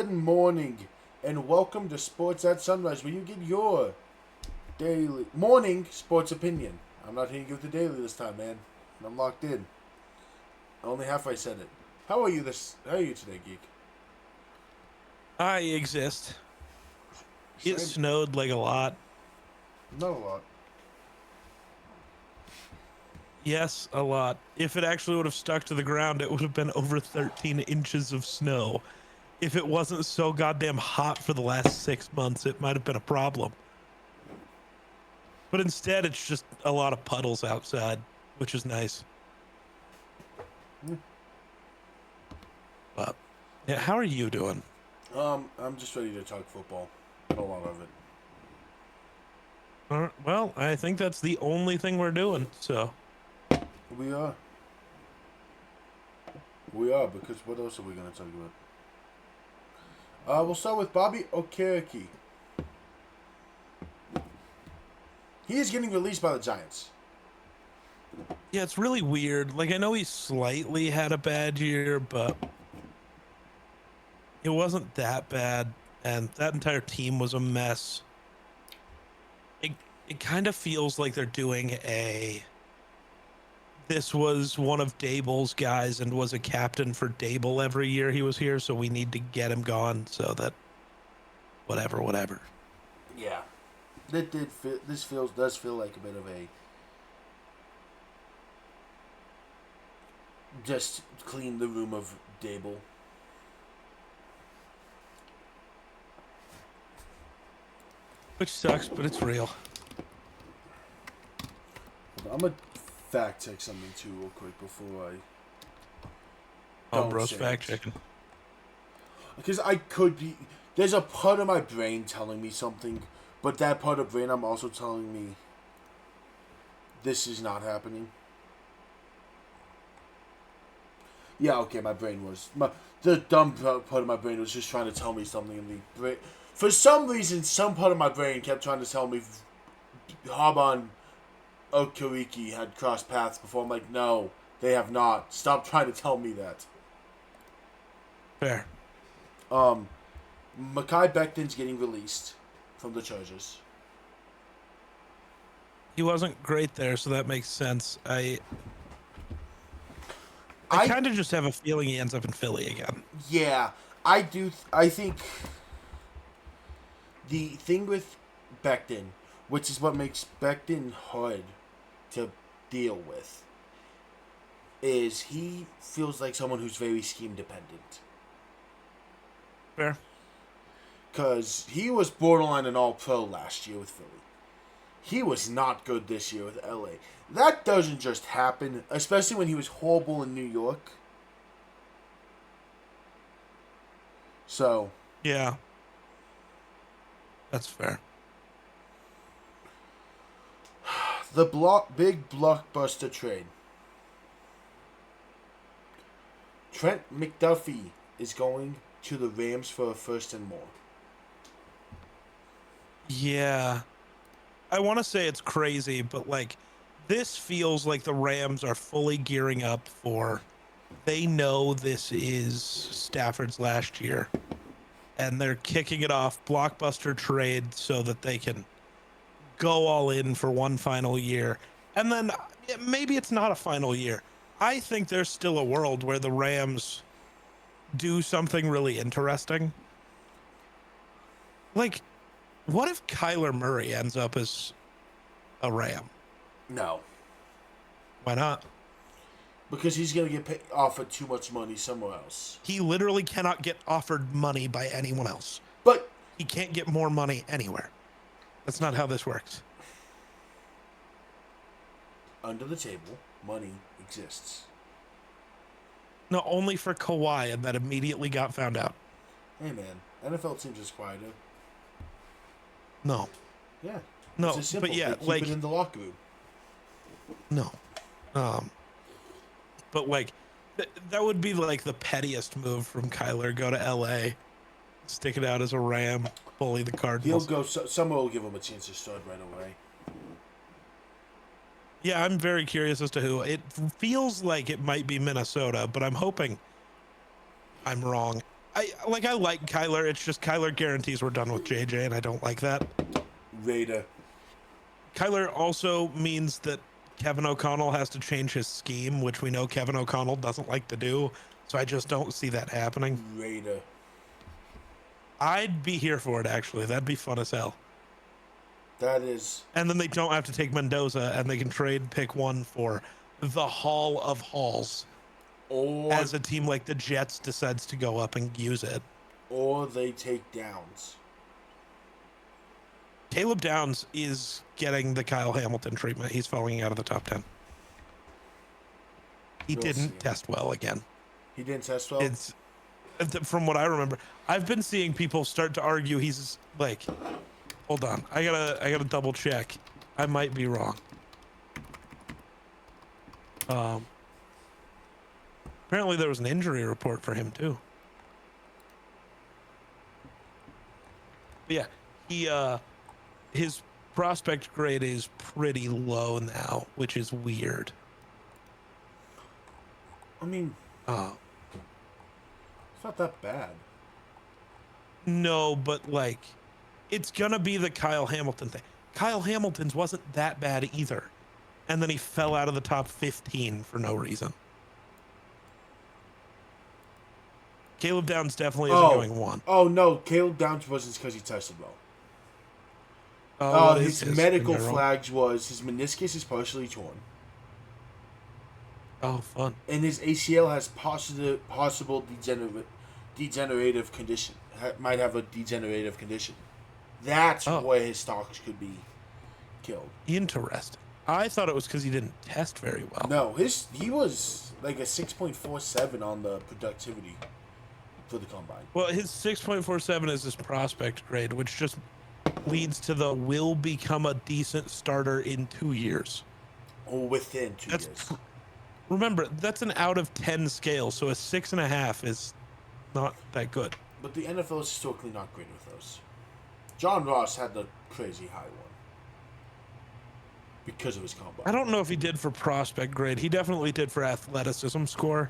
Good morning, and welcome to Sports at Sunrise, where you get your daily morning sports opinion. I'm not hitting you with the daily this time, man. I'm locked in. Only halfway said it. How are you today, geek? I exist. It Same. snowed like a lot. Not a lot. Yes, a lot. If it actually would have stuck to the ground, it would have been over 13 inches of snow. If it wasn't so goddamn hot for the last 6 months, it might have been a problem. But instead, it's just a lot of puddles outside, which is nice. Hmm. But yeah, how are you doing? I'm just ready to talk football. Been a lot of it. Well, I think that's the only thing we're doing. So We are. We are, because what else are we going to talk about? We'll start with Bobby Okereke. He is getting released by the Giants. yeah, it's really weird. Like I know he slightly had a bad year, but it wasn't that bad, and that entire team was a mess. It it kind of feels like they're doing a. This was one of Dable's guys and was a captain for Dable every year he was here, so we need to get him gone so that whatever. Yeah. Does feel like a bit of a just clean the room of Dable. Which sucks, but it's real. I'm gonna fact check something too real quick before I Oh, don't bro's say fact it. checking. Because I could be. There's a part of my brain telling me something, but that part of brain I'm also telling me this is not happening. Yeah, okay, my brain was the dumb part of my brain was just trying to tell me something, and the brain, for some reason, some part of my brain kept trying to tell me Haban Okereke had crossed paths before. I'm like, no, they have not. Stop trying to tell me that. Fair. Mekhi Becton's getting released from the Chargers. He wasn't great there, so that makes sense. I I kind of just have a feeling he ends up in Philly again. Yeah, I do. I think the thing with Becton, which is what makes Becton hard to deal with, is he feels like someone who's very scheme dependent. Fair. Because he was borderline an all pro last year with Philly. He was not good this year with LA. That doesn't just happen, especially when he was horrible in New York. So, Yeah, that's fair. the big blockbuster trade. Trent McDuffie is going to the Rams for a first and more. Yeah. I want to say it's crazy, but like this feels like the Rams are fully gearing up for they know this is Stafford's last year and they're kicking it off blockbuster trade so that they can go all in for one final year. And then maybe it's not a final year. I think there's still a world where the Rams do something really interesting. Like, what if Kyler Murray ends up as a Ram? No, Why not? because he's going to get offered too much money somewhere else. He literally cannot get offered money by anyone else. But He can't get more money anywhere. That's not how this works. under the table, money exists. No, only for Kawhi, and that immediately got found out. Hey man, NFL teams is quieter. No, Yeah, it's no, just simple. but yeah, They keep like it in the locker room. no, um, but like that would be like the pettiest move from Kyler. Go to LA, stick it out as a Ram, bully the He'll Cardinals. go. Someone will give him a chance to start right away. Yeah, I'm very curious as to who. It feels like it might be Minnesota, but I'm hoping I'm wrong. I like Kyler. It's just Kyler guarantees we're done with JJ, and I don't like that. Raider. Kyler also means that Kevin O'Connell has to change his scheme, which we know Kevin O'Connell doesn't like to do. So I just don't see that happening. Raider. I'd be here for it, actually. That'd be fun as hell. That is. And then they don't have to take Mendoza, and they can trade pick 1 for the Hall of Halls. Or as a team like the Jets decides to go up and use it. Or they take Downs. Caleb Downs is getting the Kyle Hamilton treatment. He's falling out of the top 10. He didn't test well again. He didn't test well? It's from what I remember. I've been seeing people start to argue he's like, hold on, I gotta double check. I might be wrong. Apparently there was an injury report for him too. But yeah, he his prospect grade is pretty low now, which is weird. I mean, it's not that bad. No, but like, it's gonna be the Kyle Hamilton thing. Kyle Hamilton's wasn't that bad either, and then he fell out of the top 15 for no reason. Caleb Downs definitely isn't going 1. Oh no, Caleb Downs wasn't because he tested well. His medical flags was his meniscus is partially torn. Oh, fun. And his ACL has possible degenerative condition. Might have a degenerative condition. That's where his stocks could be killed. Interesting. I thought it was because he didn't test very well. No, he was like a 6.47 on the productivity for the combine. Well, his 6.47 is his prospect grade, which just leads to the will become a decent starter in 2 years. Or within 2 years. Remember, that's an out of 10 scale, so a 6.5 is not that good. But the NFL is historically not great with those. John Ross had the crazy high one because of his combine. I don't know if he did for prospect grade. He definitely did for athleticism score.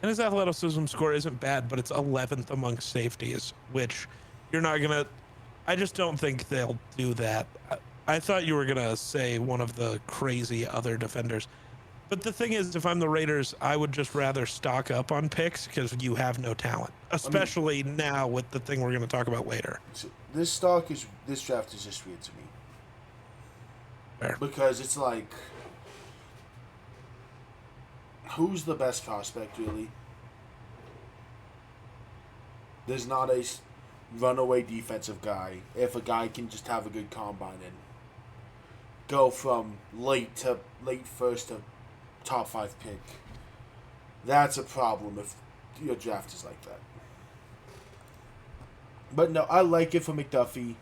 And his athleticism score isn't bad, but it's 11th amongst safeties, which you're not going to... I just don't think they'll do that. I thought you were going to say one of the crazy other defenders. But the thing is, if I'm the Raiders, I would just rather stock up on picks because you have no talent, especially now with the thing we're going to talk about later. So this draft is just weird to me. Fair. Because it's like, who's the best prospect, really? There's not a runaway defensive guy. If a guy can just have a good combine and go from late first to top 5 pick, that's a problem if your draft is like that. But no, I like it for McDuffie.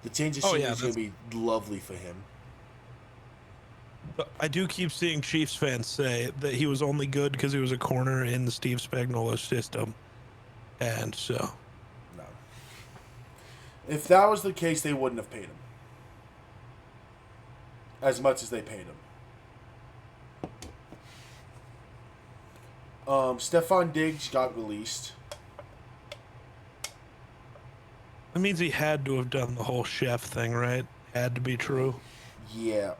The change of scene is going to be lovely for him. I do keep seeing Chiefs fans say that he was only good because he was a corner in the Steve Spagnuolo system. And so... No. If that was the case, they wouldn't have paid him as much as they paid him. Stephon Diggs got released. That means he had to have done the whole chef thing, right? Had to be true. Yeah.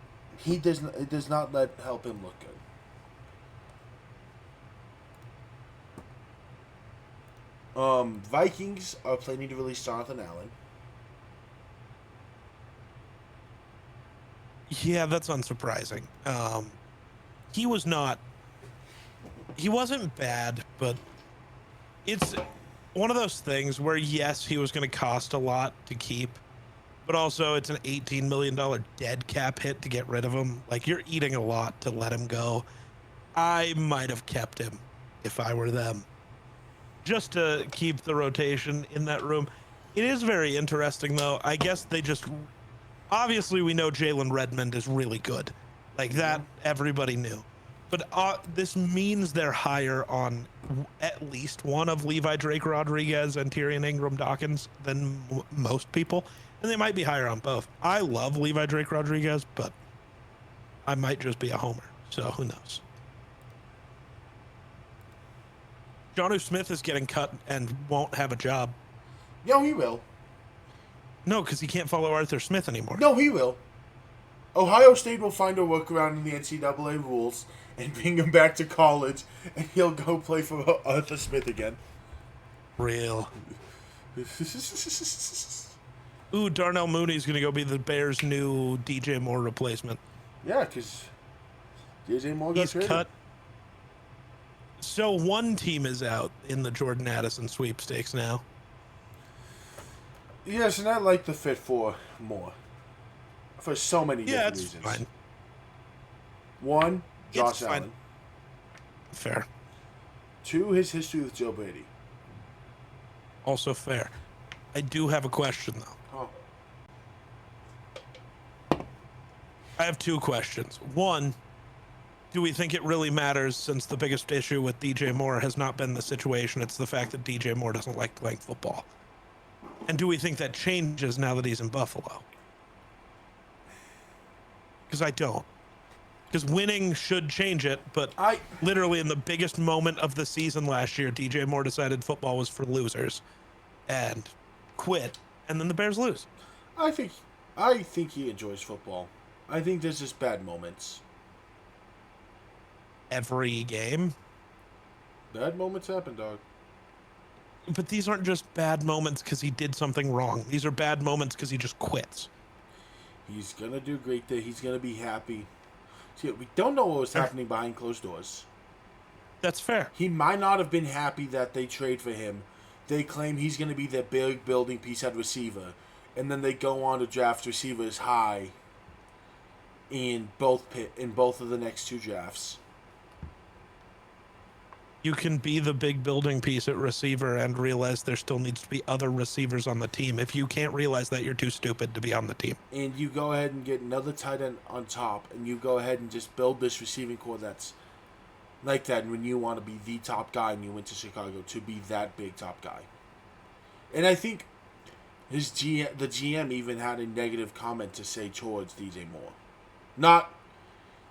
It does not help him look good. Vikings are planning to release Jonathan Allen. Yeah, that's unsurprising. He wasn't bad, but it's one of those things where, yes, he was going to cost a lot to keep, but also it's an $18 million dead cap hit to get rid of him. Like, you're eating a lot to let him go. I might have kept him if I were them, just to keep the rotation in that room. It is very interesting, though. I guess they just... Obviously, we know Jalen Redmond is really good. Like, that everybody knew. But this means they're higher on at least one of Levi Drake Rodriguez and Tyrion Ingram Dawkins than most people. And they might be higher on both. I love Levi Drake Rodriguez, but I might just be a homer. So who knows? Jonnu Smith is getting cut and won't have a job. No, he will. No, because he can't follow Arthur Smith anymore. No, he will. Ohio State will find a workaround in the NCAA rules and bring him back to college, and he'll go play for Arthur Smith again. Real. Ooh, Darnell Mooney's going to go be the Bears' new DJ Moore replacement. Yeah, because DJ Moore got traded. Cut. So one team is out in the Jordan Addison sweepstakes now. Yes, and I like the fit for Moore. For so many different reasons. Fine. One, Josh Allen. Fair. Two, his history with Joe Brady. Also fair. I do have a question, though. I have two questions. One, do we think it really matters, since the biggest issue with DJ Moore has not been the situation, it's the fact that DJ Moore doesn't like playing football? And do we think that changes now that he's in Buffalo? Because I don't. Because winning should change it, but literally in the biggest moment of the season last year, DJ Moore decided football was for losers and quit, and then the Bears lose. I think he enjoys football. I think there's just bad moments. Every game? Bad moments happen, dog. But these aren't just bad moments because he did something wrong. These are bad moments because he just quits. He's going to do great there. He's going to be happy. See, we don't know what was happening behind closed doors. That's fair. He might not have been happy that they trade for him. They claim he's going to be their big building piece at receiver. And then they go on to draft receivers high in both of the next two drafts. You can be the big building piece at receiver and realize there still needs to be other receivers on the team. If you can't realize that, you're too stupid to be on the team. And you go ahead and get another tight end on top, and you go ahead and just build this receiving core that's like that when you want to be the top guy and you went to Chicago to be that big top guy. And I think the GM even had a negative comment to say towards DJ Moore. Not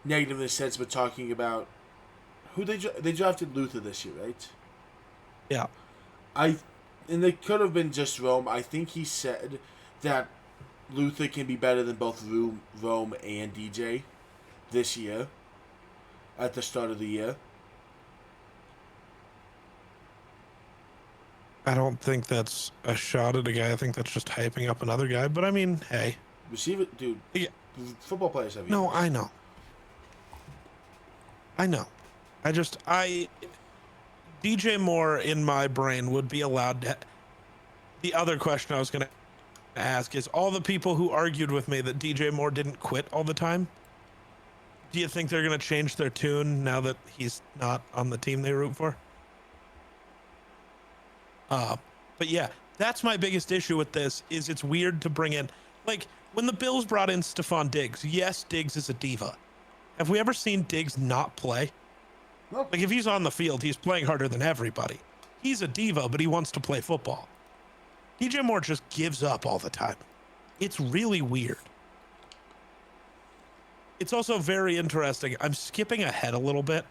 negative in the sense, but talking about who they drafted Luther this year, right? Yeah. And it could have been just Rome. I think he said that Luther can be better than both Rome and DJ this year, at the start of the year. I don't think that's a shot at a guy. I think that's just hyping up another guy. But I mean, hey. Receive it, dude. Yeah. Football players have. No, I know. DJ Moore in my brain would be allowed to. The other question I was going to ask is, all the people who argued with me that DJ Moore didn't quit all the time, do you think they're going to change their tune now that he's not on the team they root for? But yeah, that's my biggest issue with this, is it's weird to bring in, like, when the Bills brought in Stephon Diggs, yes, Diggs is a diva. Have we ever seen Diggs not play? No. Like, if he's on the field, he's playing harder than everybody. He's a diva, but he wants to play football. DJ Moore just gives up all the time. It's really weird. It's also very interesting. I'm skipping ahead a little bit,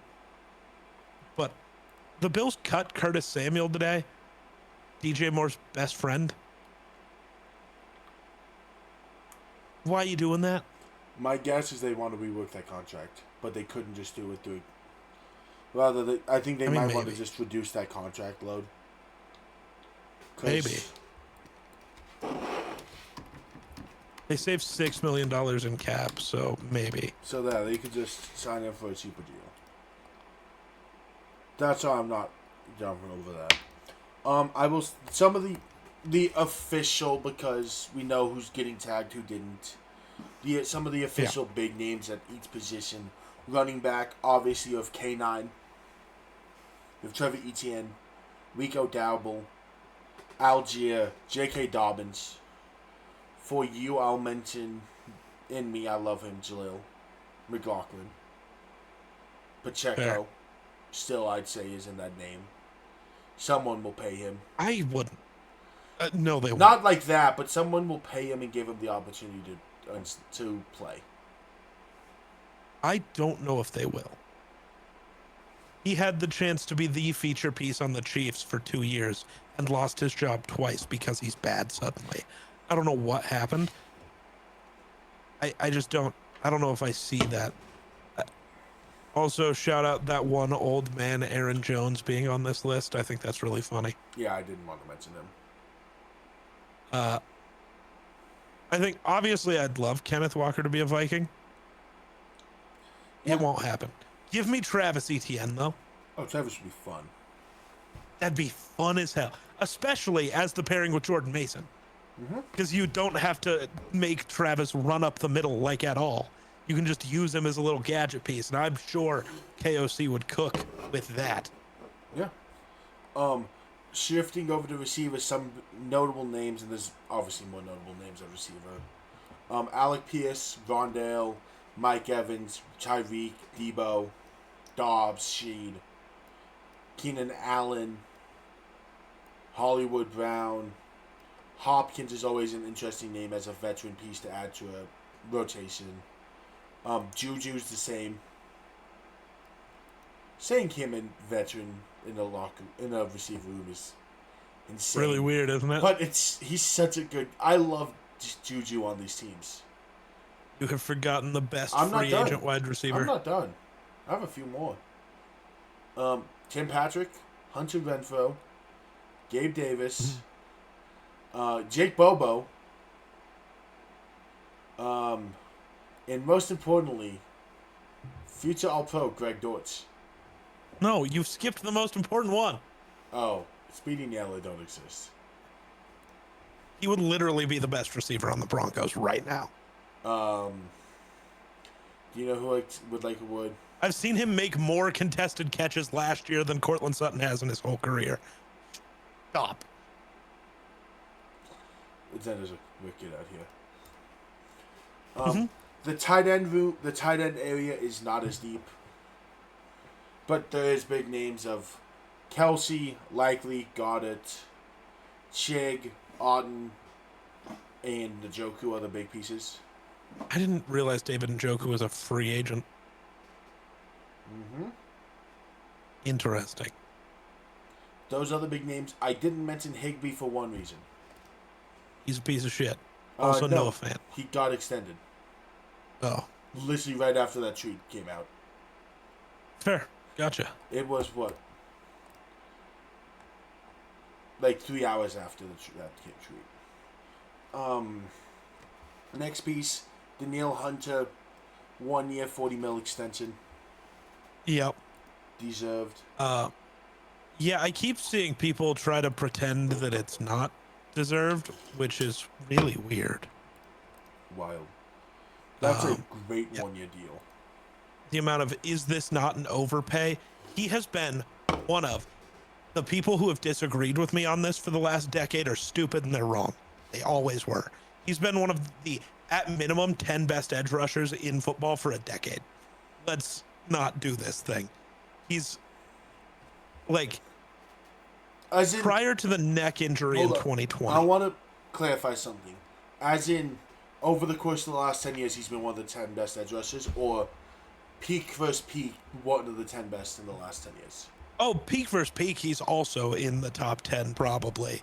but the Bills cut Curtis Samuel today, DJ Moore's best friend. Why are you doing that? My guess is they want to rework that contract, but they couldn't just do it through. I think they might want to just reduce that contract load. Maybe. They saved $6 million in cap, so maybe. So that they could just sign him for a cheaper deal. That's why I'm not jumping over that. I will some of the official, because we know who's getting tagged, who didn't. Some of the official big names at each position. Running back, obviously, you have K9. You have Trevor Etienne, Rico Dowbell, Algier, J.K. Dobbins. For you, I'll mention, in me, I love him, Jaleel McLaughlin. Pacheco, still I'd say is in that name. Someone will pay him. I wouldn't. No, they won't. Not like that, but someone will pay him and give him the opportunity to play. I don't know if they will. He had the chance to be the feature piece on the Chiefs for 2 years and lost his job twice because he's bad suddenly. I don't know what happened. I just don't. I don't know if I see that. Also, shout out that one old man, Aaron Jones, being on this list. I think that's really funny. Yeah, I didn't want to mention him. I think, obviously, I'd love Kenneth Walker to be a Viking. Yeah. It won't happen. Give me Travis Etienne, though. Oh, Travis would be fun. That'd be fun as hell, especially as the pairing with Jordan Mason. Because you don't have to make Travis run up the middle like at all. You can just use him as a little gadget piece, and I'm sure KOC would cook with that. Yeah. Shifting over to receiver, some notable names, and there's obviously more notable names at receiver. Alec Pierce, Rondale, Mike Evans, Tyreek, Debo, Dobbs, Sheed, Keenan Allen, Hollywood Brown. Hopkins is always an interesting name as a veteran piece to add to a rotation. Juju's the same. Saying him a veteran in a receiver room is insane. Really weird, isn't it? But he's such a good. I love Juju on these teams. You have forgotten the best free done. agent wide receiver. I'm not done. I have a few more. Tim Patrick, Hunter Renfrow, Gabe Davis, Jake Bobo, and most importantly, future All-Pro Greg Dortch. No, you've skipped the most important one. Oh, Speedy and Yella don't exist. He would literally be the best receiver on the Broncos right now. Do you know who I would? I've seen him make more contested catches last year than Cortland Sutton has in his whole career. Stop. Then there's a wicked out here. The tight end area is not as deep, but there is big names of Kelsey, Likely, Goddard, Chig, Auden, and Njoku are the big pieces. I didn't realize David Njoku was a free agent. Interesting. Those are the big names. I didn't mention Higbee for one reason. He's a piece of shit. Also, no fan. He got extended. Oh. Literally right after that tweet came out. Fair. Gotcha. It was what? Like 3 hours after that tweet. Next piece, Danielle Hunter, 1 year, $40 million extension. Yep. Deserved. Yeah, I keep seeing people try to pretend that it's not deserved, which is really weird. Wild. That's a great 1 year deal. The amount of, is this not an overpay? He has been one of the people who have disagreed with me on this for the last decade are stupid and they're wrong. They always were. He's been one of the, at minimum, 10 best edge rushers in football for a decade. Let's not do this thing. He's like, as in, prior to the neck injury in 2020. I want to clarify something. As in, over the course of the last 10 years, he's been one of the 10 best edge rushers, or peak versus peak, one of the 10 best in the last 10 years? Oh, peak versus peak, he's also in the top 10, probably.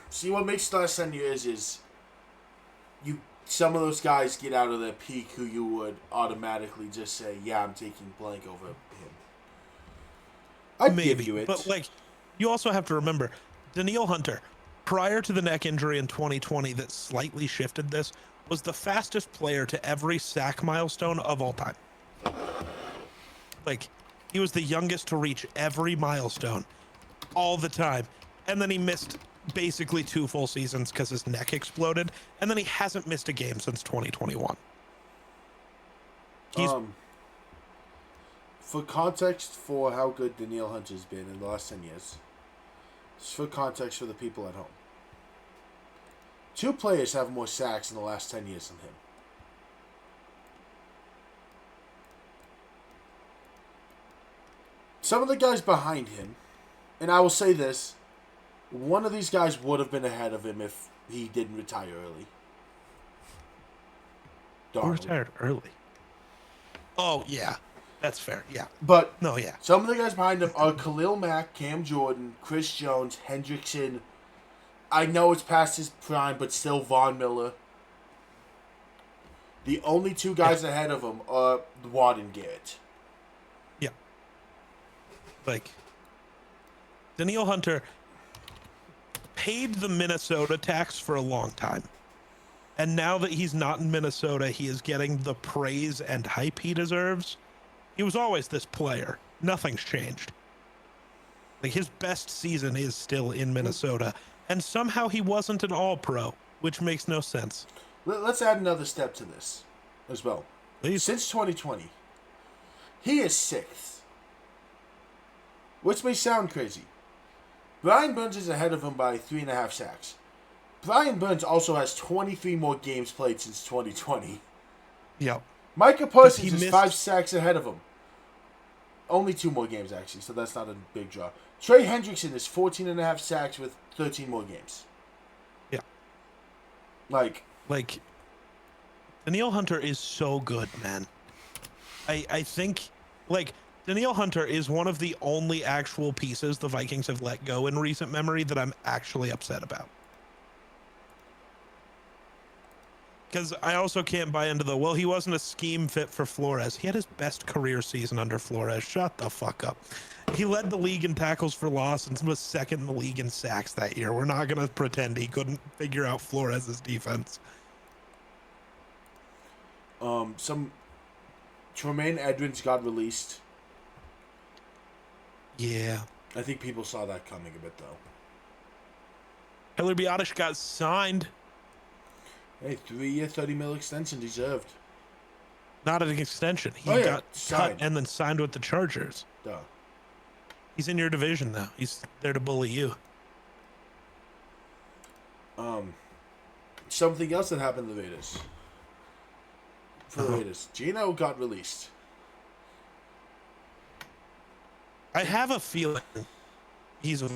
See, what makes the last 10 years is some of those guys get out of their peak who you would automatically just say, yeah, I'm taking blank over him. I'd give you it. But, like, you also have to remember, Danielle Hunter, prior to the neck injury in 2020 that slightly shifted this, was the fastest player to every sack milestone of all time. Like, he was the youngest to reach every milestone all the time. And then he missed basically 2 full seasons because his neck exploded. And then he hasn't missed a game since 2021. For context for how good Danielle Hunter's been in the last 10 years, just for context for the people at home, 2 players have more sacks in the last 10 years than him. Some of the guys behind him, and I will say this, one of these guys would have been ahead of him if he didn't retire early. He retired early. Oh, yeah. That's fair. Yeah. But No, yeah. some of the guys behind him are Khalil Mack, Cam Jordan, Chris Jones, Hendrickson. I know it's past his prime, but still Von Miller. The only two guys ahead of him are Watt and Garrett. Yeah. Like, Danielle Hunter paid the Minnesota tax for a long time. And now that he's not in Minnesota, he is getting the praise and hype he deserves. He was always this player. Nothing's changed. Like, his best season is still in Minnesota. And somehow he wasn't an all-pro, which makes no sense. Let's add another step to this as well. Please. Since 2020, he is 6th. Which may sound crazy. Brian Burns is ahead of him by 3.5 sacks. Brian Burns also has 23 more games played since 2020. Yep. Micah Parsons is 5 sacks ahead of him. Only 2 more games, actually, so that's not a big draw. Trey Hendrickson is 14.5 sacks with 13 more games. Yeah. Like, Danielle Hunter is so good, man. I think, like, Danielle Hunter is one of the only actual pieces the Vikings have let go in recent memory that I'm actually upset about. Because I also can't buy into well, he wasn't a scheme fit for Flores. He had his best career season under Flores. Shut the fuck up. He led the league in tackles for loss and was second in the league in sacks that year. We're not going to pretend he couldn't figure out Flores' defense. Some Tremaine Edmonds got released. Yeah. I think people saw that coming a bit, though. Taylor Biotish got signed. Hey, 3-year, $30 million extension deserved. Not an extension. He got signed. cut and then signed with the Chargers. Duh. He's in your division now. He's there to bully you. Something else that happened to the Raiders. For the Raiders, Geno got released. I have a feeling he's a.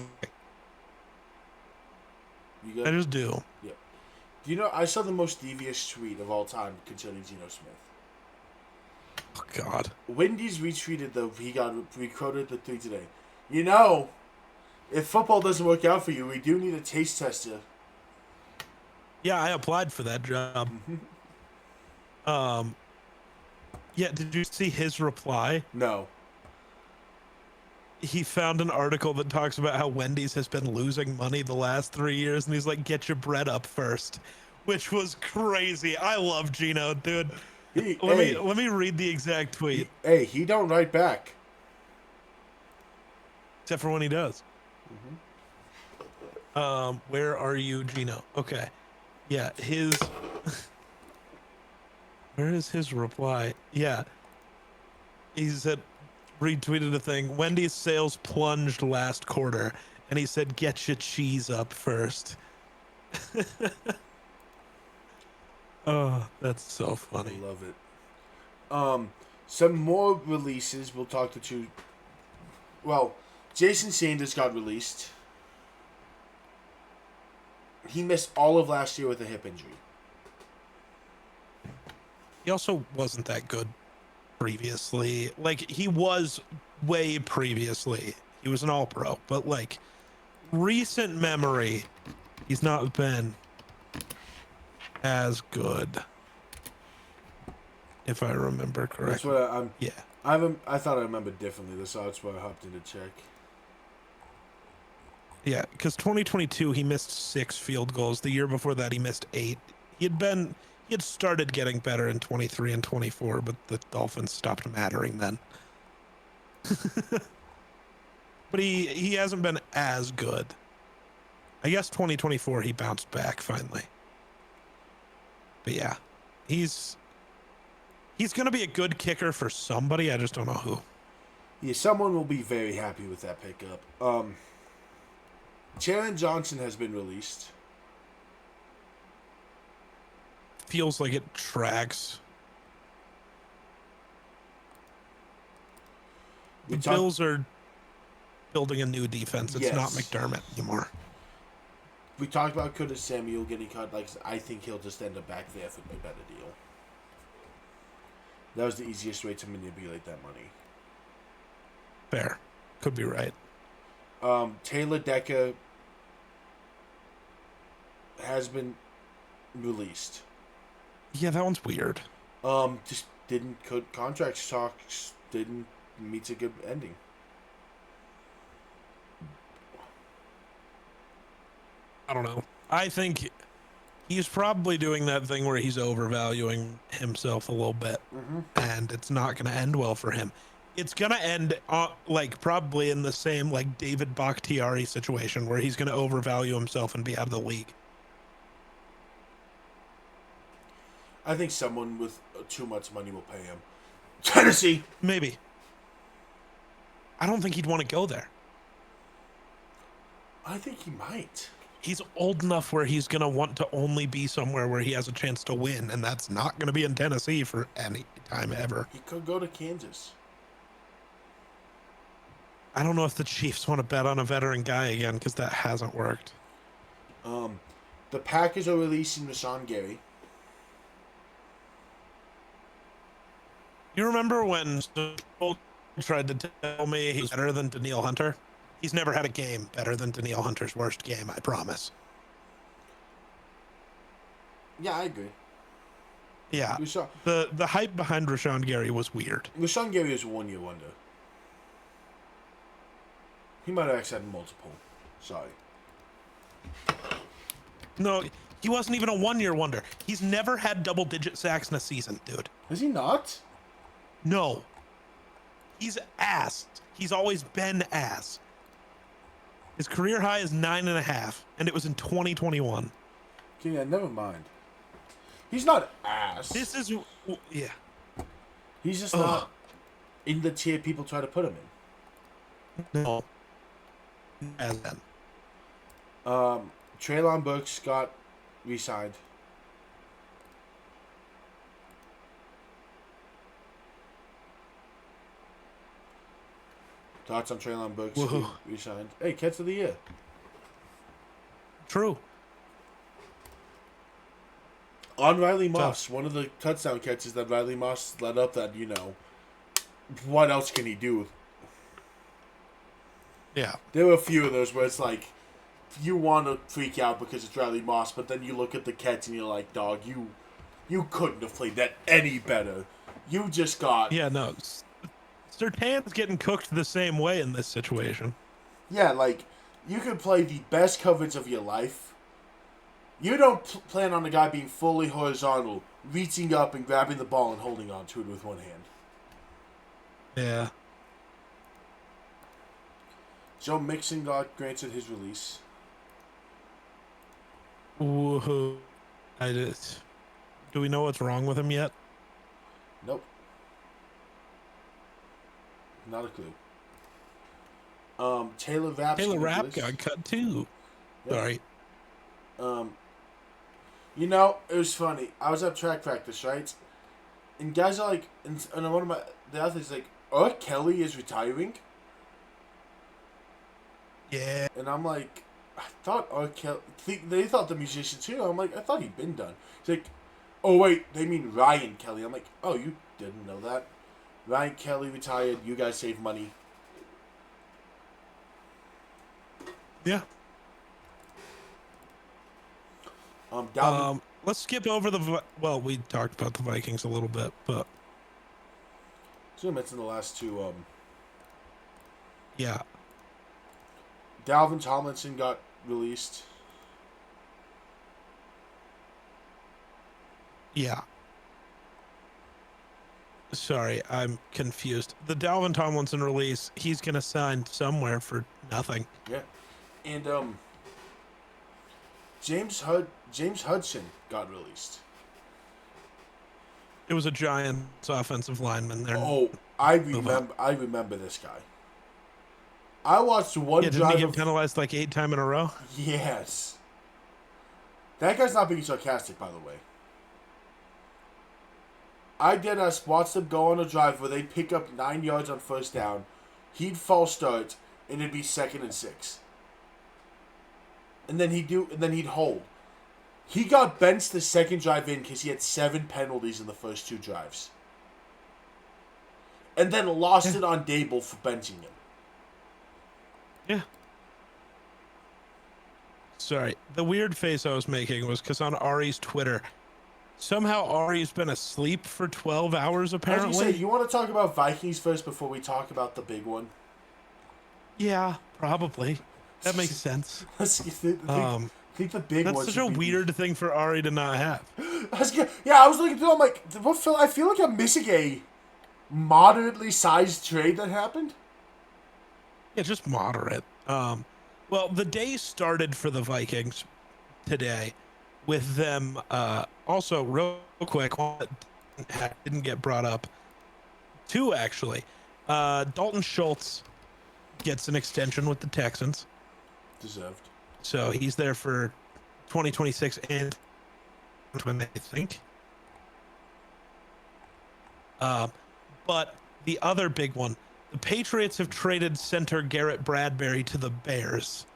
I just do. Yeah. You know, I saw the most devious tweet of all time concerning Geno Smith. Oh, God. Wendy's retweeted he got recorded the tweet today. You know, if football doesn't work out for you, we do need a taste tester. Yeah, I applied for that job. Yeah, did you see his reply? No. He found an article that talks about how Wendy's has been losing money the last 3 years, and he's like, get your bread up first, which was crazy. I love Geno, dude. Let me read the exact tweet. He don't write back. Except for when he does. Where are you, Geno? Okay. Yeah, where is his reply? Yeah. He said, retweeted a thing. Wendy's sales plunged last quarter, and he said, get your cheese up first. Oh, that's so funny. I love it. Some more releases. We'll talk to two. Well, Jason Sanders got released. He missed all of last year with a hip injury. He also wasn't that good previously. Like, he was way previously. He was an all-pro. But, like, recent memory, he's not been as good. If I remember correctly. That's what I'm... Yeah. I thought I remembered differently. That's why I hopped in to check. Yeah, because 2022, he missed 6 field goals. The year before that, he missed 8. He had started getting better in 23 and 24, but the Dolphins stopped mattering then. But he hasn't been as good. I guess 2024, he bounced back finally. But yeah, he's going to be a good kicker for somebody. I just don't know who. Yeah, someone will be very happy with that pickup. Jaron Johnson has been released. Feels like it tracks. The Bills are building a new defense. It's not McDermott anymore. We talked about Curtis Samuel getting cut. I think he'll just end up back there for a better deal. That was the easiest way to manipulate that money. Fair. Could be right. Taylor Decker has been released. Yeah, that one's weird. Just didn't contract talks didn't meet a good ending. I don't know. I think he's probably doing that thing where he's overvaluing himself a little bit, and it's not going to end well for him. It's going to end like probably in the same like David Bakhtiari situation where he's going to overvalue himself and be out of the league. I think someone with too much money will pay him. Tennessee. Maybe. I don't think he'd want to go there. I think he might. He's old enough where he's going to want to only be somewhere where he has a chance to win, and that's not going to be in Tennessee for any time ever. He could go to Kansas. I don't know if the Chiefs want to bet on a veteran guy again because that hasn't worked. The Packers are releasing Rashawn Gary. You remember when people tried to tell me he's better than Danielle Hunter? He's never had a game better than Danielle Hunter's worst game, I promise. Yeah, I agree. Yeah. The hype behind Rashawn Gary was weird. Rashawn Gary is a one-year wonder. He might have actually had multiple. Sorry. No, he wasn't even a one-year wonder. He's never had double-digit sacks in a season, dude. Is he not? No. He's ass. He's always been ass. His career high is 9.5, and it was in 2021. Okay, yeah, never mind. He's not ass. This is, yeah. He's just not in the tier people try to put him in. No. As then. Treylon Burks got re-signed. Thoughts on Treylon Burks re-signed? Hey, catch of the year. True. On Riley Moss, one of the touchdown catches that Riley Moss led up that, what else can he do? Yeah. There were a few of those where it's like, you want to freak out because it's Riley Moss, but then you look at the catch and you're like, dog, you couldn't have played that any better. You just got... Yeah, no. Surtain's getting cooked the same way in this situation. Yeah, like, you could play the best coverage of your life. You don't plan on a guy being fully horizontal, reaching up and grabbing the ball and holding on to it with one hand. Yeah. Joe Mixon got granted his release. Woohoo. Do we know what's wrong with him yet? Nope. Not a clue. Taylor Rapp got cut too. Yep. Sorry. It was funny. I was at track practice, right? And guys are like, and one of the athletes like, Kelly is retiring. Yeah. And I'm like, I thought Kelly. They thought the musician too. I'm like, I thought he'd been done. He's like, oh wait, they mean Ryan Kelly. I'm like, oh, you didn't know that. Ryan Kelly retired. You guys save money. Yeah. Let's skip over we talked about the Vikings a little bit, but so I mentioned the last two. Yeah. Dalvin Tomlinson got released. Yeah. Sorry, I'm confused. The Dalvin Tomlinson release, he's going to sign somewhere for nothing. Yeah. And James Hudson got released. It was a Giants offensive lineman there. Oh, I remember this guy. I watched one drive. Didn't he get penalized like 8 times in a row? Yes. That guy's not being sarcastic, by the way. I watched them go on a drive where they'd pick up 9 yards on first down. He'd false start, and it'd be 2nd and 6. And then he'd hold. He got benched the second drive in because he had 7 penalties in the first 2 drives. and then lost it on Dable for benching him. Yeah. Sorry. The weird face I was making was because on Ari's Twitter, somehow Ari's been asleep for 12 hours, apparently. As you say, you want to talk about Vikings first before we talk about the big one? Yeah, probably. That makes sense. I think the big one. That's such a weird thing for Ari to not have. I was looking through. I'm like, I feel like I'm missing a moderately sized trade that happened. Yeah, just moderate. Well, the day started for the Vikings today with them. Also, real quick, one that didn't get brought up. Two actually. Dalton Schultz gets an extension with the Texans. Deserved. So he's there for 2026 and when they think. But the other big one, the Patriots have traded center Garrett Bradbury to the Bears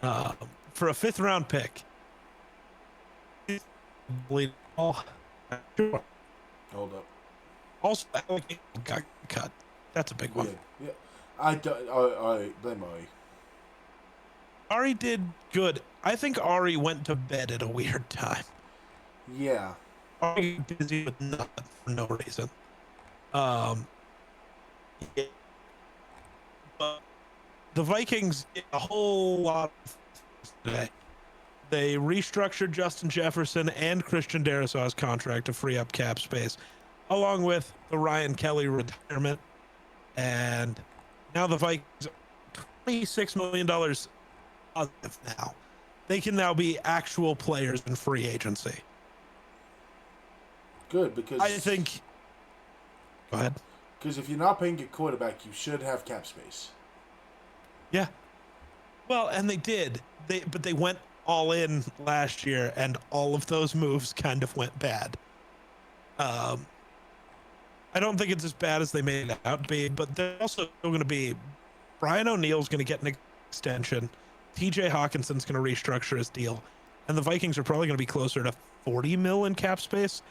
for a 5th round pick. Hold up. Also, got cut. That's a big one. Yeah. I blame Ari. Ari did good. I think Ari went to bed at a weird time. Yeah. Ari busy with nothing for no reason. Yeah. But the Vikings did a whole lot today. They restructured Justin Jefferson and Christian Darrisaw's contract to free up cap space, along with the Ryan Kelly retirement. And now the Vikings are $26 million positive now. They can now be actual players in free agency. Good, because I think. Go ahead. Because if you're not paying your quarterback, you should have cap space. Yeah. Well, and they did. But they went all in last year, and all of those moves kind of went bad. I don't think it's as bad as they made it out to be, but they're also going to be. Brian O'Neill's going to get an extension. TJ Hawkinson's going to restructure his deal, and the Vikings are probably going to be closer to 40 mil in cap space.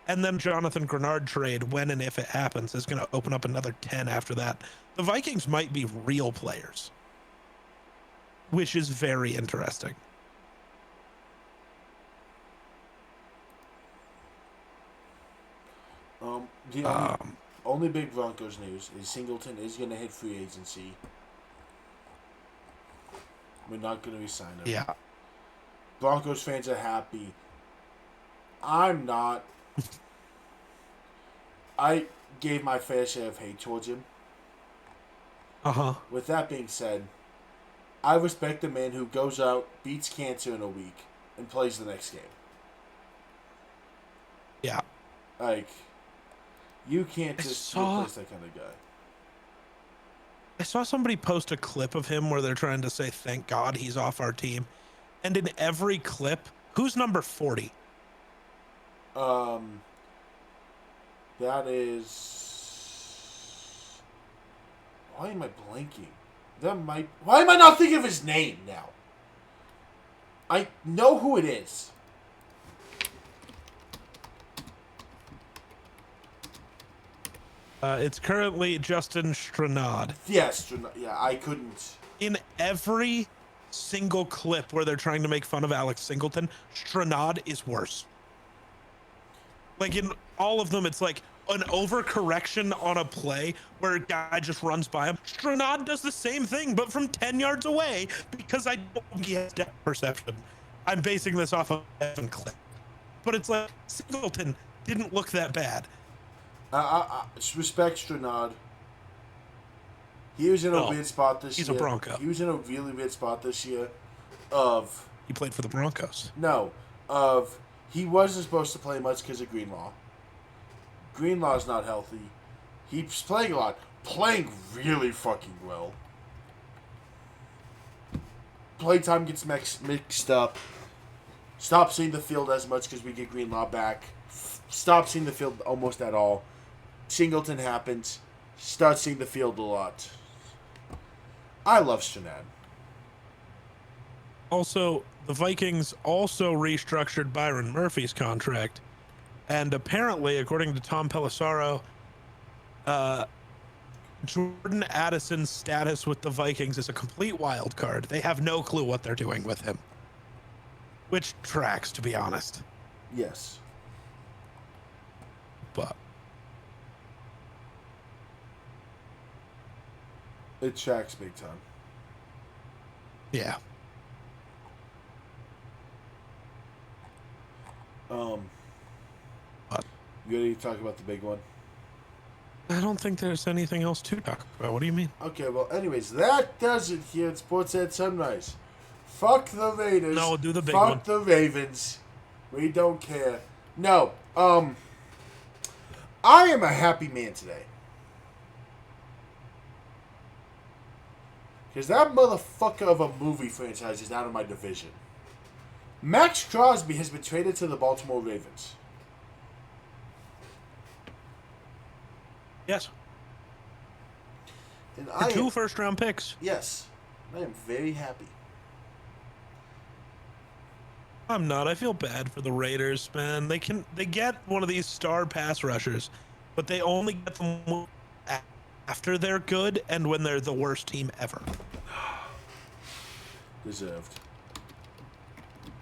And then Jonathan Grenard trade, when and if it happens, is going to open up another 10 after that. The Vikings might be real players, which is very interesting. The only big Broncos news is Singleton is going to hit free agency. We're not going to resign him. Yeah. Broncos fans are happy. I'm not. I gave my fair share of hate towards him. Uh-huh. With that being said, I respect a man who goes out, beats cancer in a week, and plays the next game. Yeah. Like, you can't just replace that kind of guy. I saw somebody post a clip of him where they're trying to say, thank God he's off our team. And in every clip, who's number 40? That is... Why am I blanking? Why am I not thinking of his name now? I know who it is. It's currently Justin Stranad. Yes, yeah, I couldn't. In every single clip where they're trying to make fun of Alex Singleton, Stranad is worse. Like in all of them, it's like an overcorrection on a play where a guy just runs by him. Stranad does the same thing, but from 10 yards away because I don't think he has depth perception. I'm basing this off of a clip. But it's like Singleton didn't look that bad. Respect Stranad. He was in a weird spot this year. He's a Bronco. He was in a really weird spot this year. He played for the Broncos. No. He wasn't supposed to play much because of Greenlaw. Greenlaw's not healthy. He's playing a lot. Playing really fucking well. Playtime gets mixed up. Stop seeing the field as much because we get Greenlaw back. Stop seeing the field almost at all. Singleton happens. Start seeing the field a lot. I love Stranad. Also, the Vikings also restructured Byron Murphy's contract. And apparently, according to Tom Pelissaro, Jordan Addison's status with the Vikings is a complete wild card. They have no clue what they're doing with him. Which tracks, to be honest. Yes. But it tracks big time. yeah. But You ready to talk about the big one? I don't think there's anything else to talk about. What do you mean? Okay, well, anyways, that does it here at Sports at Sunrise. Fuck the Raiders. No, do the big Fuck one. the Ravens. We don't care. No, I am a happy man today. Because that motherfucker of a movie franchise is out of my division. Max Crosby has been traded to the Baltimore Ravens. Yes. And For 2 first-round picks. Yes. I am very happy. I'm not. I feel bad for the Raiders, man. They get one of these star pass rushers, but they only get them after they're good and when they're the worst team ever. Deserved.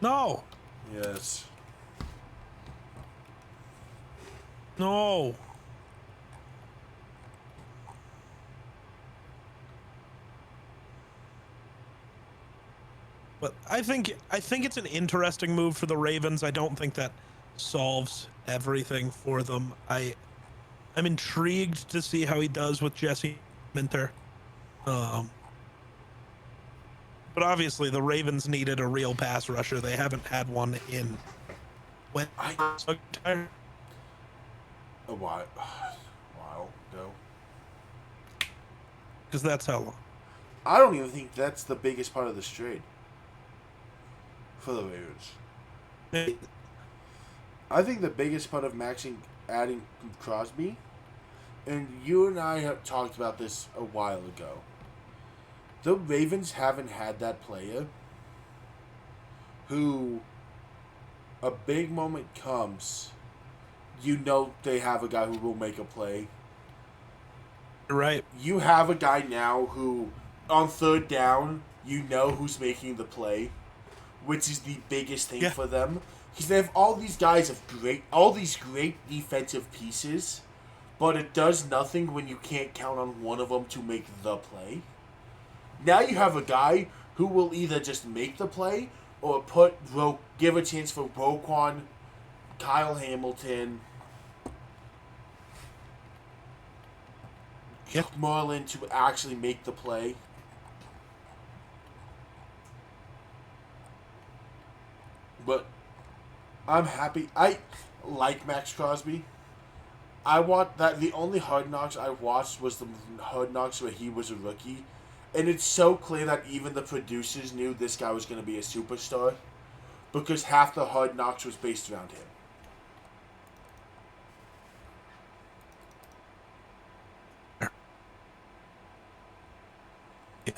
No. Yes. No. But I think it's an interesting move for the Ravens. I don't think that solves everything for them. I'm intrigued to see how he does with Jesse Minter. But obviously the Ravens needed a real pass rusher. They haven't had one in A while ago. Because that's how long. I don't even think that's the biggest part of this trade for the Ravens. I think the biggest part of adding Crosby, and you and I have talked about this a while ago. The Ravens haven't had that player who, a big moment comes, you know they have a guy who will make a play. Right. You have a guy now who, on third down, you know who's making the play, which is the biggest thing for them. Because they have all these guys of all these great defensive pieces, but it does nothing when you can't count on one of them to make the play. Now you have a guy who will either just make the play or give a chance for Roquan, Kyle Hamilton, Merlin to actually make the play. But I'm happy. I like Max Crosby. I want that. The only Hard Knocks I watched was the Hard Knocks where he was a rookie. And it's so clear that even the producers knew this guy was going to be a superstar because half the Hard Knocks was based around him. Yeah.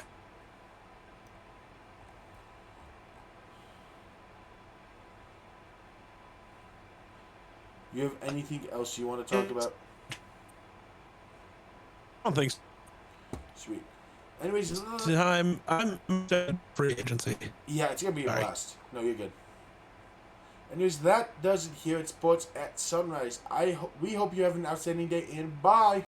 You have anything else you want to talk about? I don't think so. Sweet. Anyways, I'm free agency. Yeah, it's gonna be a blast. No, you're good. Anyways, that does it here at Sports at Sunrise. We hope you have an outstanding day, and bye.